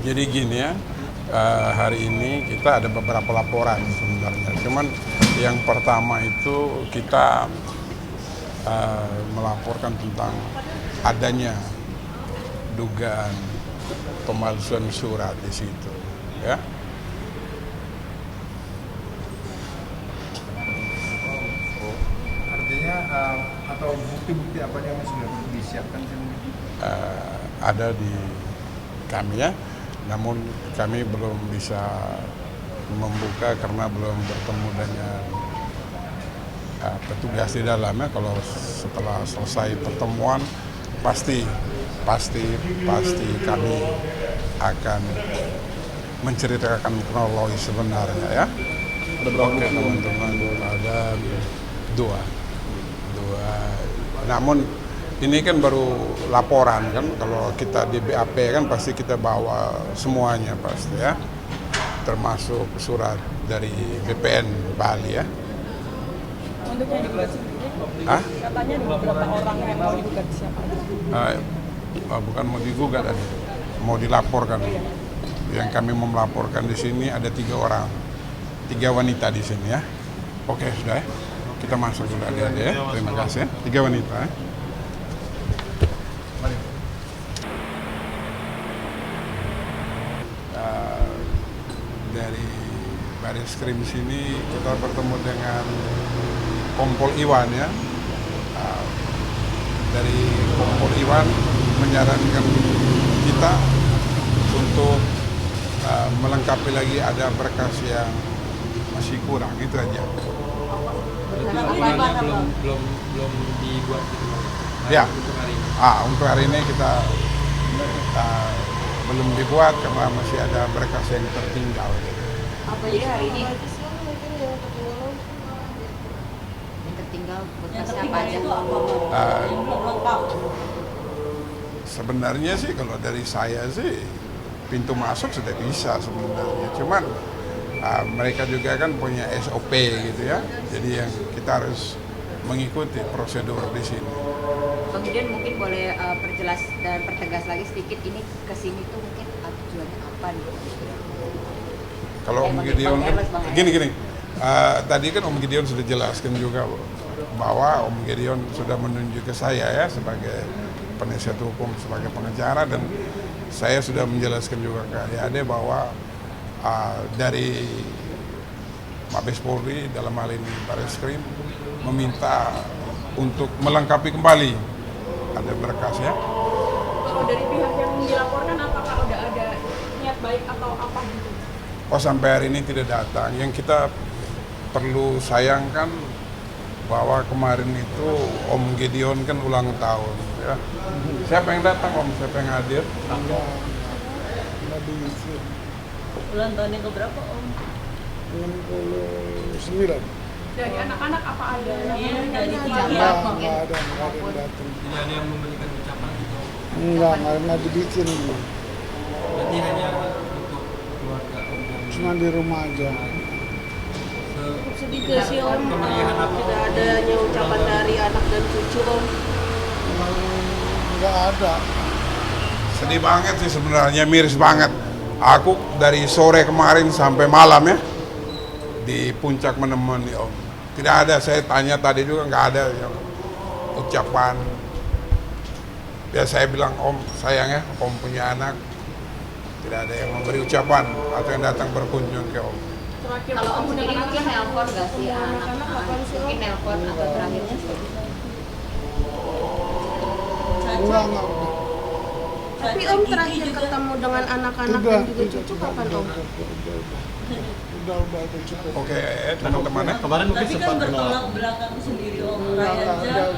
Jadi gini ya, hari ini kita ada beberapa laporan sebenarnya. Cuman yang pertama itu kita melaporkan tentang adanya dugaan pemalsuan surat di situ, ya. Artinya atau bukti-bukti apa yang sudah disiapkan? Ada di kami ya, namun kami belum bisa membuka karena belum bertemu dengan petugas di dalamnya. Kalau setelah selesai pertemuan pasti kami akan menceritakan kronologi sebenarnya ya. Oke teman-teman, ada dua. Namun ini kan baru laporan kan, kalau kita di BAP kan pasti kita bawa semuanya pasti ya, termasuk surat dari BPN Bali ya. Untuk yang digugat sendiri, katanya ada beberapa orang yang mau digugat, siapa aja? Bukan mau digugat, mau dilaporkan. Yang kami mau melaporkan di sini ada 3 orang, 3 wanita di sini ya. Oke sudah ya, kita masuk dulu adik-adik ya. Terima kasih ya, 3 wanita ya. Dari baris krim sini kita bertemu dengan Kompol Iwan ya. Dari Kompol Iwan menyarankan kita untuk melengkapi lagi ada berkas yang masih kurang, itu aja. Belum dibuat gitu. Ya. Untuk hari ini. Untuk hari ini kita belum dibuat karena masih ada berkas yang tertinggal. Apa jadi hari ini? Yang tertinggal berkasnya apa aja? Sebenarnya sih kalau dari saya sih pintu masuk sudah bisa sebenarnya. Cuman mereka juga kan punya SOP gitu ya. Jadi yang kita harus mengikuti prosedur di sini. Kemudian mungkin boleh perjelas dan pertegas lagi sedikit, ini kesini tuh mungkin tujuannya apa nih? Kalau Om Gideon kan gini, tadi kan Om Gideon sudah jelaskan juga bahwa Om Gideon sudah menunjuk ke saya ya sebagai penasihat hukum, sebagai pengacara, dan saya sudah menjelaskan juga ke adik-adik bahwa dari Mabes Polri dalam hal ini Barreskrim meminta untuk melengkapi kembali ada berkasnya. Kalau dari pihak yang dilaporkan, apakah udah ada niat baik atau apa gitu? Sampai hari ini tidak datang. Yang kita perlu sayangkan bahwa kemarin itu Om Gideon kan ulang tahun ya. Siapa yang datang Om? Siapa yang hadir? Ulang tahun yang keberapa Om? 69. Dari anak-anak apa ada? Dari Enggak ada yang datang. Tidak ada yang memberikan ucapan gitu. Enggak dibikin. Berarti hanya untuk keluarga Om yang Cuma di rumah aja. Sedih gak sih Om? Tidak adanya ucapan dari anak dan cucu Om? Enggak ada. Sedih banget sih sebenarnya, miris banget. Aku dari sore kemarin sampai malam ya di puncak menemani Om. Tidak ada, saya tanya tadi juga nggak ada yang ucapan. Ya saya bilang Om sayang ya, Om punya anak. Tidak ada yang memberi ucapan atau yang datang berkunjung ke Om. Kalau Om sendiri mungkin nelpon nggak sih anak-anak? Mungkin nelpon atau terakhirnya Enggak. Tapi Om terakhir ketemu dengan anak-anak dan juga cucu kapan Om? Udah itu cukup. Oke, teman-teman ya. kemarin mungkin Tapi sempat kan bertolak belakang sendiri Om Udah. aja.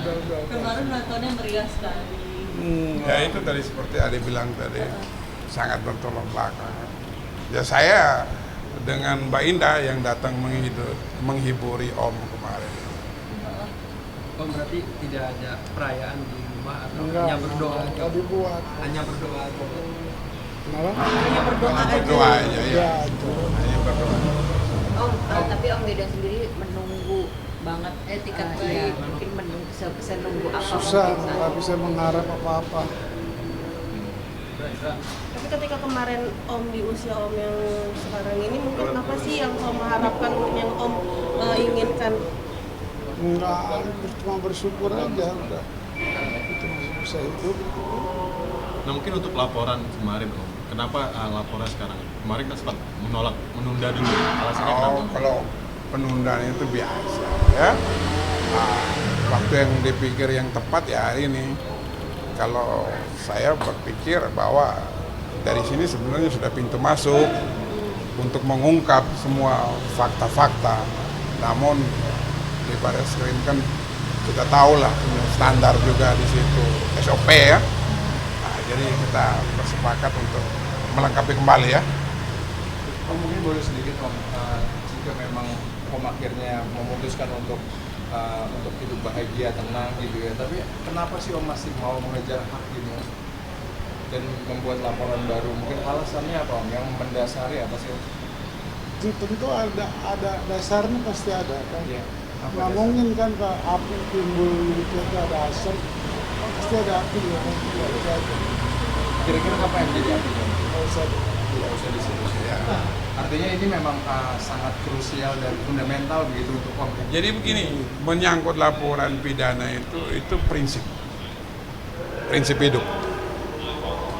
Kemarin nontonnya meriah sekali. Ya itu tadi seperti Ade bilang tadi, sangat bertolak belakang. Ya saya dengan Mbak Indah yang datang menghiburi Om kemarin. Om berarti tidak ada perayaan di rumah atau Enggak. hanya berdoa aja? Enggak dibuat. Hanya berdoa aja. Kenapa? Hanya berdoa aja. Berdoa aja ya. Ya, itu. Hanya berdoa. Om, tapi Om Gideon sendiri menunggu banget etikat baik, mungkin menunggu senunggu apa Susah, mungkin saat nggak bisa mengharap apa-apa. Tapi ketika kemarin Om di usia Om yang sekarang ini, mungkin apa sih yang Om harapkan, yang Om inginkan? Enggak, cuma bersyukur aja udah. Itu masih bisa hidup. Nah mungkin untuk laporan kemarin Om, kenapa laporan sekarang? Kemarin kan sempat menunda dulu, alasannya kenapa? Kalau penundaan itu biasa ya. Waktu yang dipikir yang tepat ya hari ini. Kalau saya berpikir bahwa dari sini sebenarnya sudah pintu masuk untuk mengungkap semua fakta-fakta. Namun di Barreskrim kan kita tahu lah punya standar juga di situ, SOP ya. Jadi kita bersepakat untuk melengkapi kembali ya. Mungkin boleh sedikit Om, jika memang Om akhirnya memutuskan untuk hidup bahagia, tenang gitu ya. Tapi kenapa sih Om masih mau mengejar hak ini dan membuat laporan baru? Mungkin alasannya apa Om? Yang mendasari apa sih Om? Tentu ada dasarnya, pasti ada kan. Iya. Apa Nggak mungkin kan ke api timbul gitu, ada asap, pasti ada api ya kan. Kira-kira apa yang jadi apinya? Nggak usah. Tidak usah disebut ya. Artinya ini memang sangat krusial dan fundamental begitu untuk Om. Jadi begini, menyangkut laporan pidana itu prinsip hidup,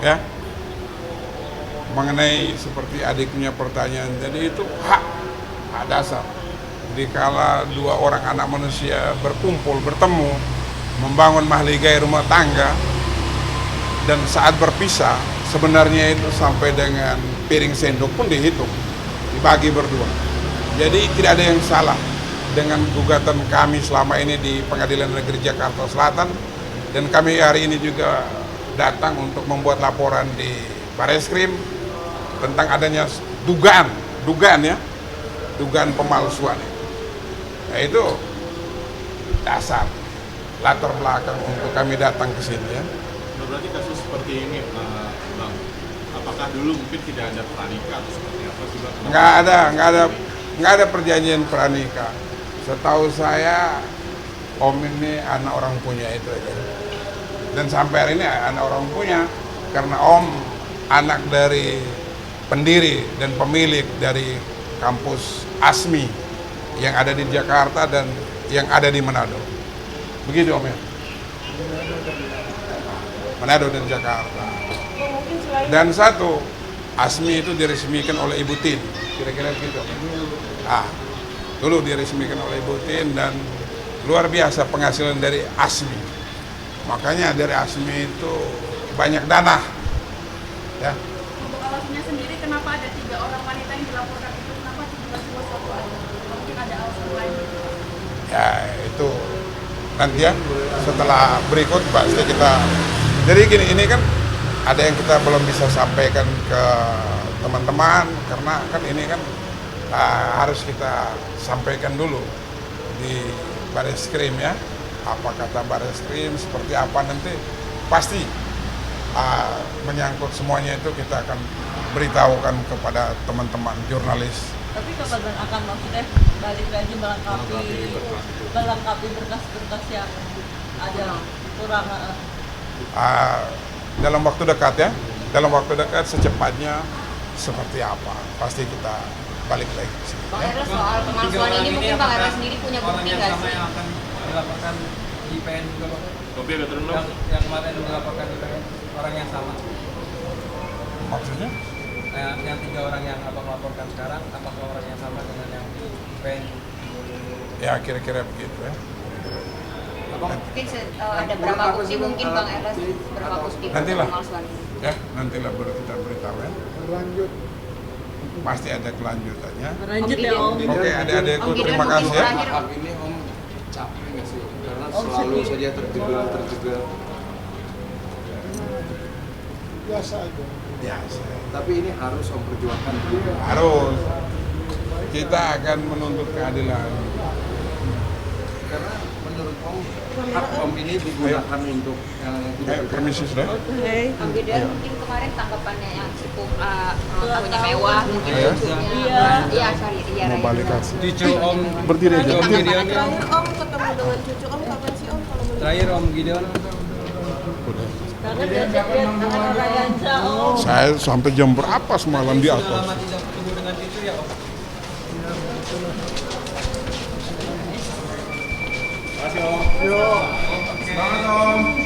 ya. Mengenai seperti adiknya pertanyaan, jadi itu hak dasar. Dikala dua orang anak manusia berkumpul, bertemu, membangun mahligai rumah tangga, dan saat berpisah, sebenarnya itu sampai dengan piring sendok pun dihitung, dibagi berdua. Jadi tidak ada yang salah dengan gugatan kami selama ini di Pengadilan Negeri Jakarta Selatan, dan kami hari ini juga datang untuk membuat laporan di Barreskrim tentang adanya dugaan pemalsuan. Nah, itu dasar latar belakang untuk kami datang ke sini ya. Nah, berarti kasus seperti ini Bang, apakah dulu mungkin tidak ada pranikah atau seperti apa sih Bang? Nggak ada perjanjian pranikah. Setahu saya Om ini anak orang punya itu aja. Dan sampai hari ini anak orang punya karena Om anak dari pendiri dan pemilik dari kampus ASMI yang ada di Jakarta dan yang ada di Manado. Begitu Om ya? Manado dan Jakarta. Dan satu, ASMI itu diresmikan oleh Ibu Tin, kira-kira begitu. Dulu diresmikan oleh Ibu Tin dan luar biasa penghasilan dari ASMI. Makanya dari ASMI itu banyak dana. Ya. Untuk alasannya sendiri, kenapa ada 3 orang wanita yang dilaporkan itu? Kenapa tiba-tiba satu aja? Mungkin ada alasan lain. Ya itu nanti ya setelah berikut pasti kita. Jadi gini, ini kan ada yang kita belum bisa sampaikan ke teman-teman karena kan ini kan harus kita sampaikan dulu di Barreskrim ya. Apa kata Barreskrim, seperti apa nanti pasti menyangkut semuanya itu kita akan beritahukan kepada teman-teman jurnalis. Tapi kapan akan maksudnya balik lagi melengkapi berkas-berkas yang ada kurang? Dalam waktu dekat ya, dalam waktu dekat secepatnya seperti apa pasti kita balik lagi ke sini. Bang Erla, soal pemalsuan ini mungkin Bang Erla sendiri punya bukti nggak sih? Yang akan dilaporkan di PN juga Bang? Kopi agak turun dong. Yang kemarin dilaporkan di PN, orang yang sama. Maksudnya? Yang 3 orang yang abang laporkan sekarang, apakah orang yang sama dengan yang di PN? Ya kira-kira begitu ya. Mungkin ada berapa bukti mungkin Bang Erla, berapa bukti Nantilah. pemalsuan ini? Ya, nantilah baru kita beritahu ya. Berlanjut. Pasti ada kelanjutannya. Lanjut ya Om. Oke, adik-adikku Om Gideon, terima mungkin kasih ya. terakhir. Hak ini Om capek nggak sih Om? Karena selalu saja terjegal. Biasa aja. Biasa. Tapi ini harus Om perjuangkan. Harus. Kita akan menuntut keadilan. Karena menurut Om, hak Om ini digunakan untuk yang tidak Permisi sudah. Om Gideon mungkin kemarin tanggapannya yang cukup tahunya mewah, mungkin Iya. cucunya. Iya, sorry, iya. Mau balik kasih. Cucu Om Berdiri aja. Om Gideon. Terakhir Om ketemu dengan cucu Om kapan sih Om kalau menurut Terakhir Om Gideon Udah. Karena biasanya dia akan Ragansa, Om. Saya sampai jam berapa semalam di atas? Selama tidak ketemu dengan itu ya Om. Semangat Om.